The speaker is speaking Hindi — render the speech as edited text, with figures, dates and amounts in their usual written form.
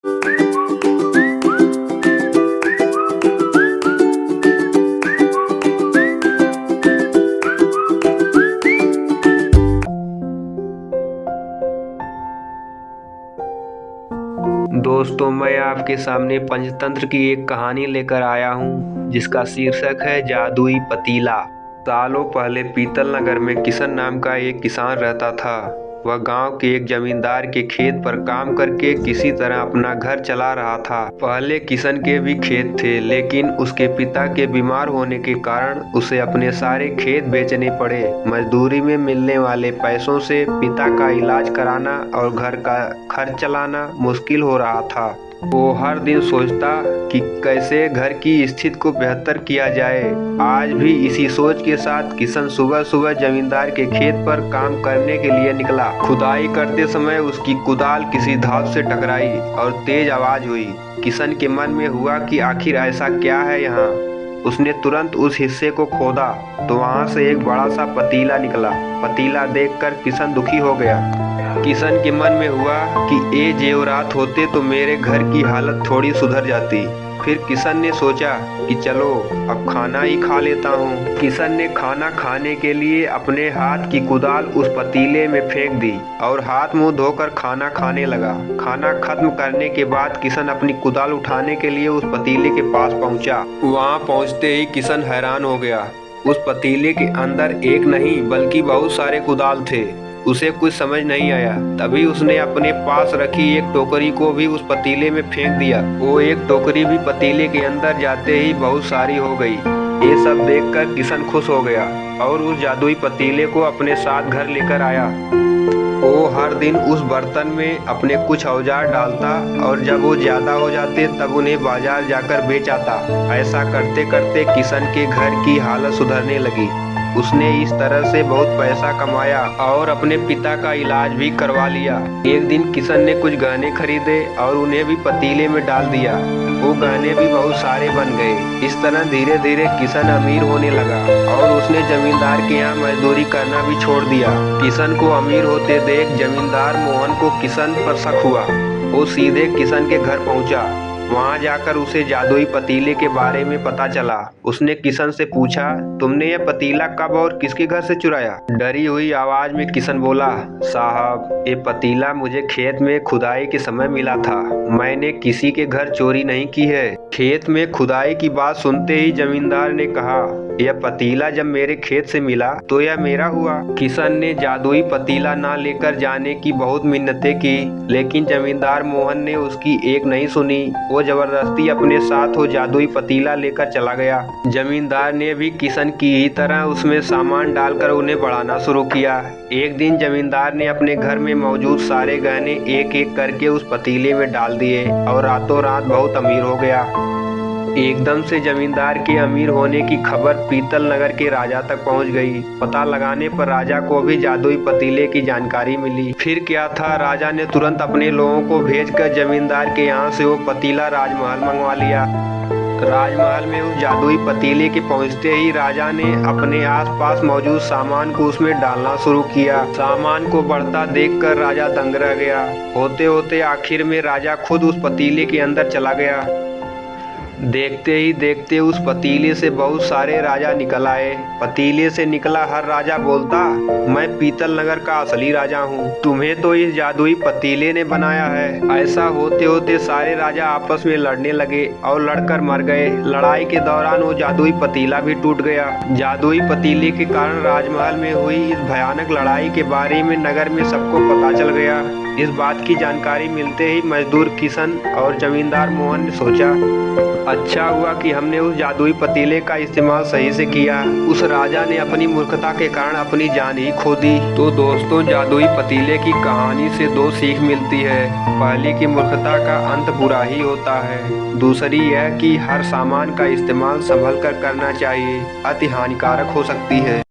दोस्तों, मैं आपके सामने पंचतंत्र की एक कहानी लेकर आया हूँ जिसका शीर्षक है जादुई पतीला। सालों पहले पीतल नगर में किशन नाम का एक किसान रहता था। वह गांव के एक जमींदार के खेत पर काम करके किसी तरह अपना घर चला रहा था। पहले किशन के भी खेत थे, लेकिन उसके पिता के बीमार होने के कारण उसे अपने सारे खेत बेचने पड़े। मजदूरी में मिलने वाले पैसों से पिता का इलाज कराना और घर का खर्च चलाना मुश्किल हो रहा था। वो हर दिन सोचता कि कैसे घर की स्थिति को बेहतर किया जाए। आज भी इसी सोच के साथ किशन सुबह सुबह जमींदार के खेत पर काम करने के लिए निकला। खुदाई करते समय उसकी कुदाल किसी धातु से टकराई और तेज आवाज हुई। किशन के मन में हुआ कि आखिर ऐसा क्या है यहाँ। उसने तुरंत उस हिस्से को खोदा तो वहाँ से एक बड़ा सा पतीला निकला। पतीला देखकर किशन दुखी हो गया। किशन के मन में हुआ कि ये जेवरात होते तो मेरे घर की हालत थोड़ी सुधर जाती। फिर किशन ने सोचा कि चलो अब खाना ही खा लेता हूँ। किशन ने खाना खाने के लिए अपने हाथ की कुदाल उस पतीले में फेंक दी और हाथ मुंह धोकर खाना खाने लगा। खाना खत्म करने के बाद किशन अपनी कुदाल उठाने के लिए उस पतीले के पास पहुँचा। वहाँ पहुँचते ही किशन हैरान हो गया। उस पतीले के अंदर एक नहीं बल्कि बहुत सारे कुदाल थे। उसे कुछ समझ नहीं आया। तभी उसने अपने पास रखी एक टोकरी को भी उस पतीले में फेंक दिया। वो एक टोकरी भी पतीले के अंदर जाते ही बहुत सारी हो गई। ये सब देखकर किशन खुश हो गया और उस जादुई पतीले को अपने साथ घर लेकर आया। वो हर दिन उस बर्तन में अपने कुछ औजार डालता और जब वो ज्यादा हो जाते तब उन्हें बाजार जाकर बेच आता। ऐसा करते करते किशन के घर की हालत सुधरने लगी। उसने इस तरह से बहुत पैसा कमाया और अपने पिता का इलाज भी करवा लिया। एक दिन किशन ने कुछ गहने खरीदे और उन्हें भी पतीले में डाल दिया। वो गहने भी बहुत सारे बन गए। इस तरह धीरे धीरे किशन अमीर होने लगा और उसने जमींदार के यहाँ मजदूरी करना भी छोड़ दिया। किशन को अमीर होते देख जमींदार मोहन को किशन पर शक हुआ। वो सीधे किशन के घर पहुँचा। वहां जाकर उसे जादुई पतीले के बारे में पता चला। उसने किशन से पूछा, तुमने यह पतीला कब और किसके घर से चुराया? डरी हुई आवाज में किशन बोला, साहब, ये पतीला मुझे खेत में खुदाई के समय मिला था। मैंने किसी के घर चोरी नहीं की है। खेत में खुदाई की बात सुनते ही जमींदार ने कहा, यह पतीला जब मेरे खेत से मिला तो यह मेरा हुआ। किशन ने जादुई पतीला ना लेकर जाने की बहुत मिन्नतें की, लेकिन जमींदार मोहन ने उसकी एक नहीं सुनी। वो जबरदस्ती अपने साथ वो जादुई पतीला लेकर चला गया। जमींदार ने भी किशन की ही तरह उसमें सामान डालकर उन्हें बढ़ाना शुरू किया। एक दिन जमींदार ने अपने घर में मौजूद सारे गहने एक एक करके उस पतीले में डाल दिए और रातों रात बहुत अमीर हो गया। एकदम से जमींदार के अमीर होने की खबर पीतल नगर के राजा तक पहुंच गई। पता लगाने पर राजा को भी जादुई पतीले की जानकारी मिली। फिर क्या था, राजा ने तुरंत अपने लोगों को भेजकर जमींदार के यहाँ से वो पतीला राजमहल मंगवा लिया। राजमहल में उस जादुई पतीले के पहुंचते ही राजा ने अपने आसपास मौजूद सामान को उसमें डालना शुरू किया। सामान को बढ़ता देखकर राजा दंग रह गया। होते होते आखिर में राजा खुद उस पतीले के अंदर चला गया। देखते ही देखते उस पतीले से बहुत सारे राजा निकल आए। पतीले से निकला हर राजा बोलता, मैं पीतल नगर का असली राजा हूँ, तुम्हें तो इस जादुई पतीले ने बनाया है। ऐसा होते होते सारे राजा आपस में लड़ने लगे और लड़कर मर गए। लड़ाई के दौरान वो जादुई पतीला भी टूट गया। जादुई पतीले के कारण राजमहल में हुई इस भयानक लड़ाई के बारे में नगर में सबको पता चल गया। इस बात की जानकारी मिलते ही मजदूर किशन और जमींदार मोहन ने सोचा, अच्छा हुआ कि हमने उस जादुई पतीले का इस्तेमाल सही से किया। उस राजा ने अपनी मूर्खता के कारण अपनी जान ही खो दी। तो दोस्तों, जादुई पतीले की कहानी से दो सीख मिलती है। पहली कि मूर्खता का अंत बुरा ही होता है। दूसरी यह कि हर सामान का इस्तेमाल संभल कर करना चाहिए, अति हानिकारक हो सकती है।